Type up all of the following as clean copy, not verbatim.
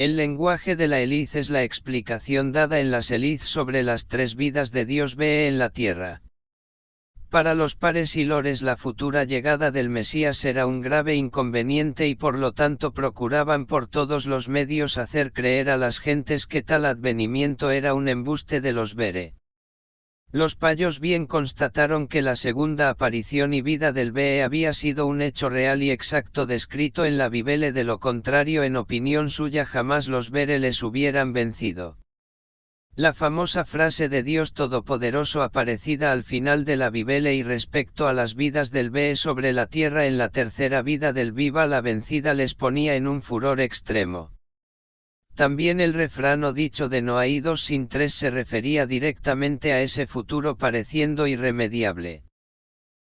El lenguaje de la Eliz es la explicación dada en las Eliz sobre las tres vidas de Dios Ve en la tierra. Para los pares y lores la futura llegada del Mesías era un grave inconveniente y por lo tanto procuraban por todos los medios hacer creer a las gentes que tal advenimiento era un embuste de los Vere. Los payos bien constataron que la segunda aparición y vida del Ve había sido un hecho real y exacto descrito en la Bibele, de lo contrario en opinión suya jamás los Vere les hubieran vencido. La famosa frase de Dios Todopoderoso aparecida al final de la Bibele y respecto a las vidas del Ve sobre la tierra en la tercera vida del Viva la vencida les ponía en un furor extremo. También el refrán o dicho de no hay dos sin tres se refería directamente a ese futuro pareciendo irremediable.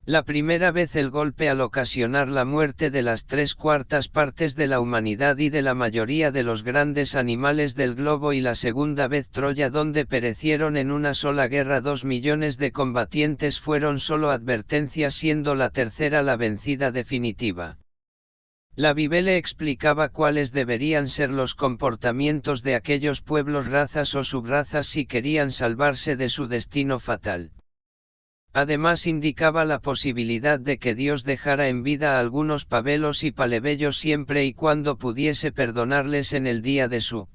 La primera vez el golpe al ocasionar la muerte de las 3/4 partes de la humanidad y de la mayoría de los grandes animales del globo, y la segunda vez Troya, donde perecieron en una sola guerra 2 millones de combatientes, fueron solo advertencias, siendo la tercera la vencida definitiva. La Bibele explicaba cuáles deberían ser los comportamientos de aquellos pueblos, razas o subrazas si querían salvarse de su destino fatal. Además indicaba la posibilidad de que Dios dejara en vida a algunos pabelos y palebellos siempre y cuando pudiese perdonarles en el día de su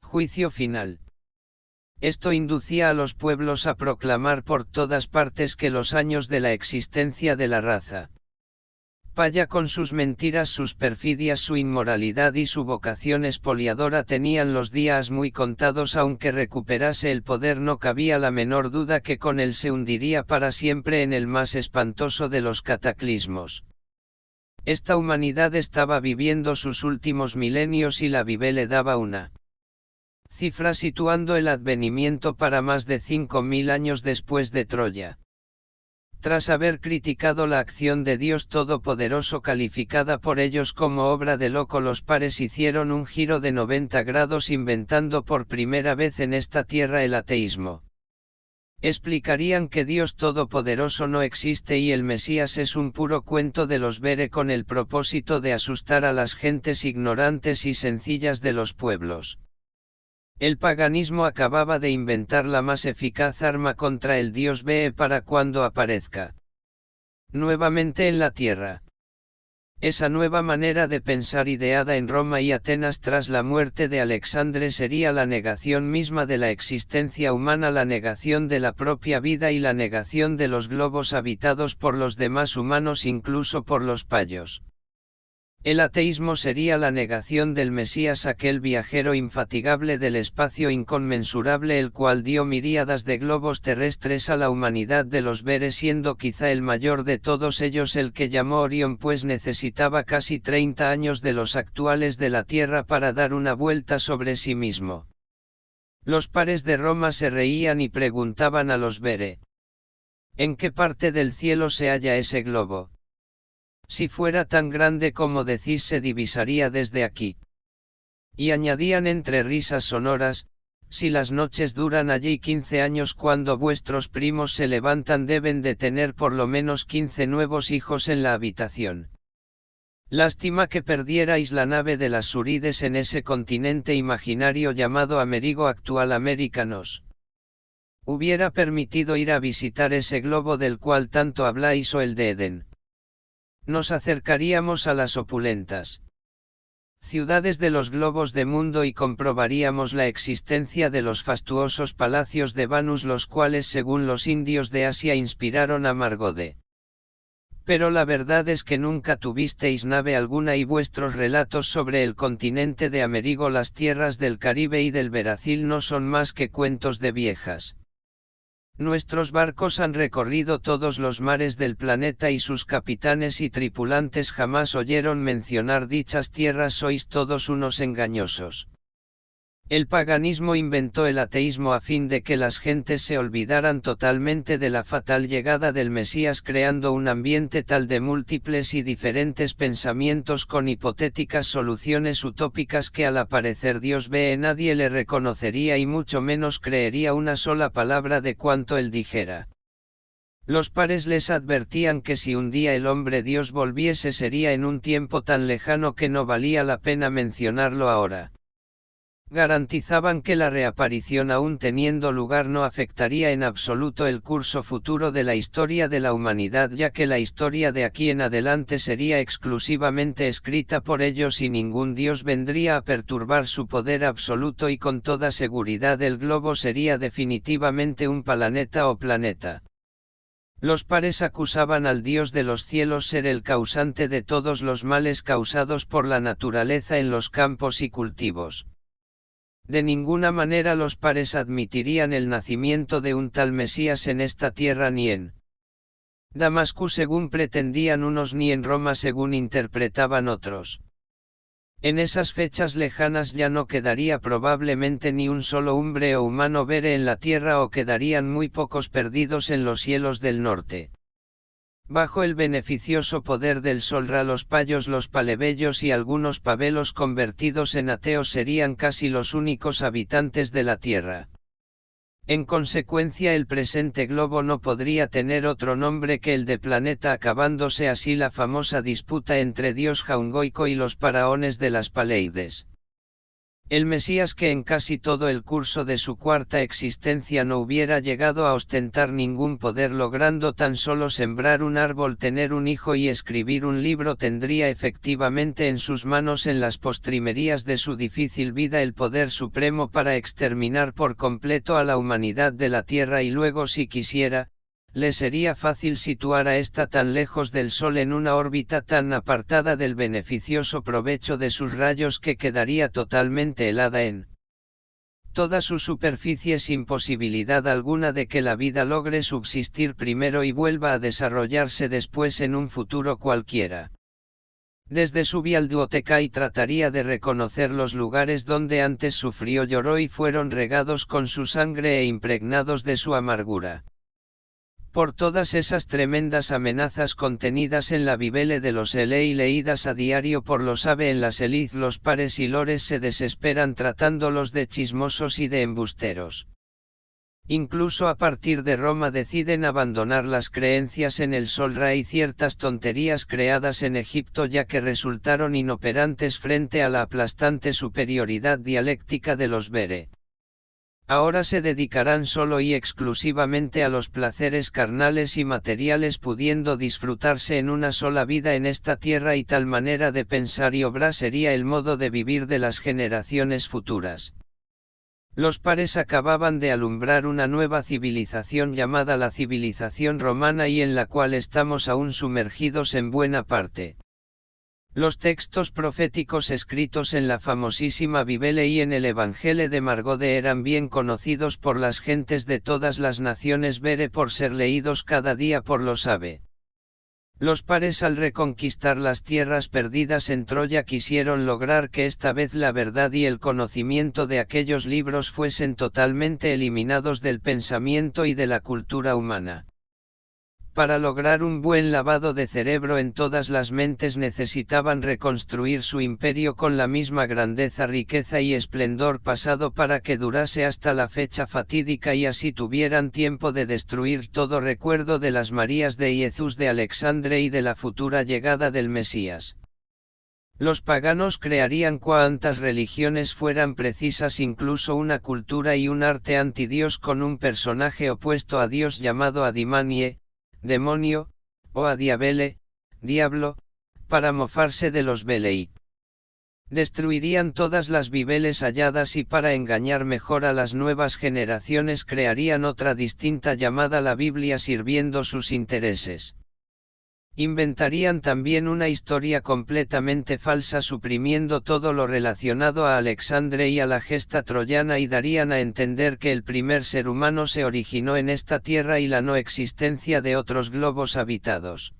juicio final. Esto inducía a los pueblos a proclamar por todas partes que los años de la existencia de la raza Paya, con sus mentiras, sus perfidias, su inmoralidad y su vocación expoliadora, tenían los días muy contados. Aunque recuperase el poder, no cabía la menor duda que con él se hundiría para siempre en el más espantoso de los cataclismos. Esta humanidad estaba viviendo sus últimos milenios y la Bibele daba una cifra situando el advenimiento para más de 5000 años después de Troya. Tras haber criticado la acción de Dios Todopoderoso calificada por ellos como obra de loco, los pares hicieron un giro de 90 grados inventando por primera vez en esta tierra el ateísmo. Explicarían que Dios Todopoderoso no existe y el Mesías es un puro cuento de los Vere con el propósito de asustar a las gentes ignorantes y sencillas de los pueblos. El paganismo acababa de inventar la más eficaz arma contra el dios Ve para cuando aparezca nuevamente en la tierra. Esa nueva manera de pensar, ideada en Roma y Atenas tras la muerte de Alexandre, sería la negación misma de la existencia humana, la negación de la propia vida y la negación de los globos habitados por los demás humanos, incluso por los payos. El ateísmo sería la negación del Mesías, aquel viajero infatigable del espacio inconmensurable, el cual dio miríadas de globos terrestres a la humanidad de los Vere, siendo quizá el mayor de todos ellos el que llamó Orión, pues necesitaba casi 30 años de los actuales de la Tierra para dar una vuelta sobre sí mismo. Los pares de Roma se reían y preguntaban a los Vere: ¿en qué parte del cielo se halla ese globo? Si fuera tan grande como decís, se divisaría desde aquí. Y añadían entre risas sonoras: si las noches duran allí 15 años, cuando vuestros primos se levantan deben de tener por lo menos 15 nuevos hijos en la habitación. Lástima que perdierais la nave de las Surides en ese continente imaginario llamado Amerigo, actual América. Nos hubiera permitido ir a visitar ese globo del cual tanto habláis, o el de Edén. Nos acercaríamos a las opulentas ciudades de los globos de mundo y comprobaríamos la existencia de los fastuosos palacios de Vanus, los cuales según los indios de Asia inspiraron a Margode. Pero la verdad es que nunca tuvisteis nave alguna y vuestros relatos sobre el continente de Amerigo, las tierras del Caribe y del Veracil no son más que cuentos de viejas. Nuestros barcos han recorrido todos los mares del planeta y sus capitanes y tripulantes jamás oyeron mencionar dichas tierras. Sois todos unos engañosos. El paganismo inventó el ateísmo a fin de que las gentes se olvidaran totalmente de la fatal llegada del Mesías, creando un ambiente tal de múltiples y diferentes pensamientos con hipotéticas soluciones utópicas que al aparecer Dios Ve nadie le reconocería y mucho menos creería una sola palabra de cuanto él dijera. Los pares les advertían que si un día el hombre Dios volviese sería en un tiempo tan lejano que no valía la pena mencionarlo ahora. garantizaban que la reaparición aún teniendo lugar no afectaría en absoluto el curso futuro de la historia de la humanidad, ya que la historia de aquí en adelante sería exclusivamente escrita por ellos y ningún dios vendría a perturbar su poder absoluto, y con toda seguridad el globo sería definitivamente un planeta o planeta. Los pares acusaban al Dios de los cielos ser el causante de todos los males causados por la naturaleza en los campos y cultivos. De ninguna manera los pares admitirían el nacimiento de un tal Mesías en esta tierra, ni en Damasco según pretendían unos, ni en Roma según interpretaban otros. En esas fechas lejanas ya no quedaría probablemente ni un solo hombre o humano vere en la tierra, o quedarían muy pocos perdidos en los cielos del norte. Bajo el beneficioso poder del sol los payos, los palebellos y algunos pabelos convertidos en ateos serían casi los únicos habitantes de la tierra. En consecuencia el presente globo no podría tener otro nombre que el de planeta, acabándose así la famosa disputa entre Dios Jaungoico y los faraones de las Paleides. El Mesías, que en casi todo el curso de su cuarta existencia no hubiera llegado a ostentar ningún poder, logrando tan solo sembrar un árbol, tener un hijo y escribir un libro, tendría efectivamente en sus manos en las postrimerías de su difícil vida el poder supremo para exterminar por completo a la humanidad de la tierra, y luego, si quisiera, le sería fácil situar a esta tan lejos del Sol en una órbita tan apartada del beneficioso provecho de sus rayos que quedaría totalmente helada en toda su superficie, sin posibilidad alguna de que la vida logre subsistir primero y vuelva a desarrollarse después en un futuro cualquiera. Desde su biblioteca trataría de reconocer los lugares donde antes sufrió, lloró y fueron regados con su sangre e impregnados de su amargura. Por todas esas tremendas amenazas contenidas en la Bibele de los Ele y leídas a diario por los Abe en la Seliz, los pares y lores se desesperan tratándolos de chismosos y de embusteros. Incluso a partir de Roma deciden abandonar las creencias en el Sol-Ra y ciertas tonterías creadas en Egipto, ya que resultaron inoperantes frente a la aplastante superioridad dialéctica de los Bere. Ahora se dedicarán solo y exclusivamente a los placeres carnales y materiales, pudiendo disfrutarse en una sola vida en esta tierra, y tal manera de pensar y obrar sería el modo de vivir de las generaciones futuras. Los pares acababan de alumbrar una nueva civilización llamada la civilización romana, y en la cual estamos aún sumergidos en buena parte. Los textos proféticos escritos en la famosísima Bibele y en el Evangelio de Margode eran bien conocidos por las gentes de todas las naciones Bere por ser leídos cada día por los Abe. Los pares, al reconquistar las tierras perdidas en Troya, quisieron lograr que esta vez la verdad y el conocimiento de aquellos libros fuesen totalmente eliminados del pensamiento y de la cultura humana. Para lograr un buen lavado de cerebro en todas las mentes necesitaban reconstruir su imperio con la misma grandeza, riqueza y esplendor pasado para que durase hasta la fecha fatídica, y así tuvieran tiempo de destruir todo recuerdo de las Marías de Jesús de Alexandre y de la futura llegada del Mesías. Los paganos crearían cuantas religiones fueran precisas, incluso una cultura y un arte antidios con un personaje opuesto a Dios llamado Adimanie, demonio, o a Diabele, diablo, para mofarse de los Belei. Destruirían todas las Bibeles halladas y para engañar mejor a las nuevas generaciones crearían otra distinta llamada la Biblia, sirviendo sus intereses. Inventarían también una historia completamente falsa, suprimiendo todo lo relacionado a Alexandre y a la gesta troyana, y darían a entender que el primer ser humano se originó en esta tierra y la no existencia de otros globos habitados.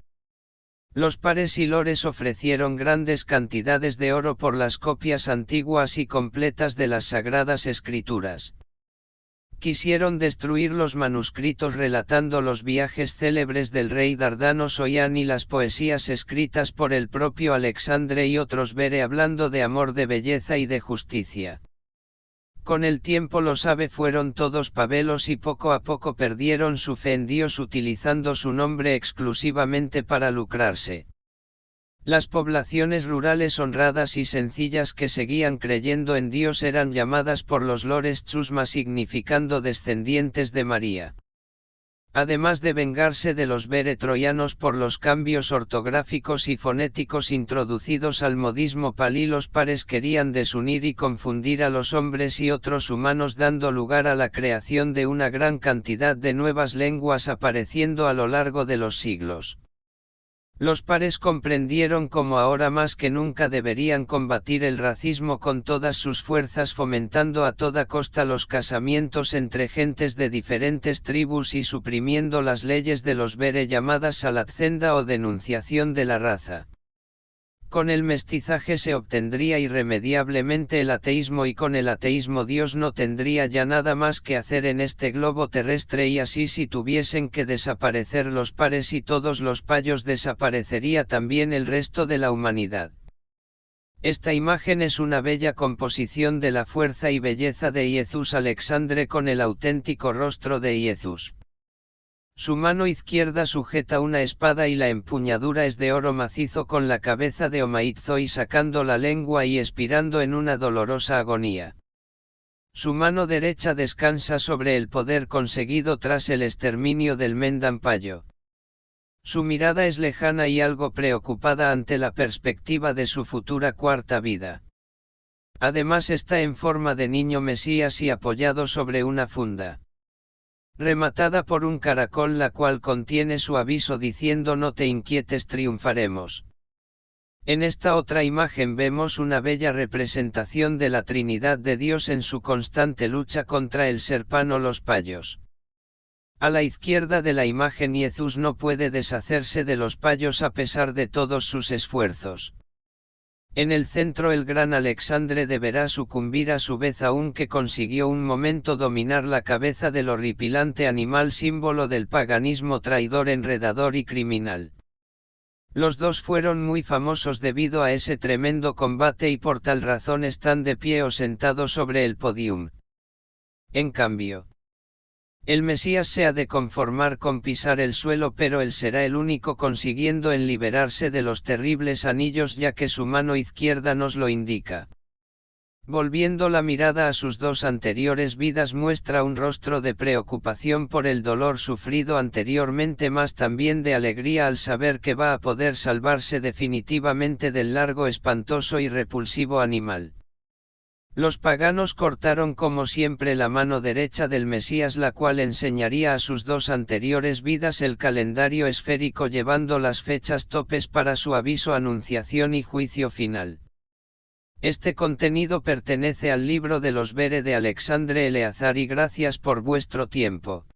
Los pares y lores ofrecieron grandes cantidades de oro por las copias antiguas y completas de las Sagradas Escrituras. Quisieron destruir los manuscritos relatando los viajes célebres del rey Dardano Soyan y las poesías escritas por el propio Alexandre y otros Bere hablando de amor, de belleza y de justicia. Con el tiempo los Abe fueron todos pabelos y poco a poco perdieron su fe en Dios, utilizando su nombre exclusivamente para lucrarse. Las poblaciones rurales honradas y sencillas que seguían creyendo en Dios eran llamadas por los lores chusma, significando descendientes de María. Además de vengarse de los bere troyanos por los cambios ortográficos y fonéticos introducidos al modismo palí, los pares querían desunir y confundir a los hombres y otros humanos, dando lugar a la creación de una gran cantidad de nuevas lenguas apareciendo a lo largo de los siglos. Los pares comprendieron como ahora más que nunca deberían combatir el racismo con todas sus fuerzas, fomentando a toda costa los casamientos entre gentes de diferentes tribus y suprimiendo las leyes de los bere llamadas salacenda o denunciación de la raza. Con el mestizaje se obtendría irremediablemente el ateísmo, y con el ateísmo Dios no tendría ya nada más que hacer en este globo terrestre, y así si tuviesen que desaparecer los pares y todos los payos, desaparecería también el resto de la humanidad. Esta imagen es una bella composición de la fuerza y belleza de Jesús Alexandre con el auténtico rostro de Jesús. Su mano izquierda sujeta una espada y la empuñadura es de oro macizo, con la cabeza de Omaitzoi sacando la lengua y expirando en una dolorosa agonía. Su mano derecha descansa sobre el poder conseguido tras el exterminio del Mendampayo. Su mirada es lejana y algo preocupada ante la perspectiva de su futura cuarta vida. Además está en forma de niño Mesías y apoyado sobre una funda rematada por un caracol, la cual contiene su aviso diciendo: no te inquietes, triunfaremos. En esta otra imagen vemos una bella representación de la Trinidad de Dios en su constante lucha contra el serpán o los payos. A la izquierda de la imagen Jesús no puede deshacerse de los payos a pesar de todos sus esfuerzos. En el centro el gran Alexandre deberá sucumbir a su vez, aunque consiguió un momento dominar la cabeza del horripilante animal, símbolo del paganismo traidor, enredador y criminal. Los dos fueron muy famosos debido a ese tremendo combate y por tal razón están de pie o sentados sobre el podium. En cambio, el Mesías se ha de conformar con pisar el suelo, pero él será el único consiguiendo en liberarse de los terribles anillos, ya que su mano izquierda nos lo indica. Volviendo la mirada a sus dos anteriores vidas, muestra un rostro de preocupación por el dolor sufrido anteriormente, más también de alegría al saber que va a poder salvarse definitivamente del largo, espantoso y repulsivo animal. Los paganos cortaron como siempre la mano derecha del Mesías, la cual enseñaría a sus dos anteriores vidas el calendario esférico, llevando las fechas topes para su aviso, anunciación y juicio final. Este contenido pertenece al libro de los bere de Alexandre Eleazar, y gracias por vuestro tiempo.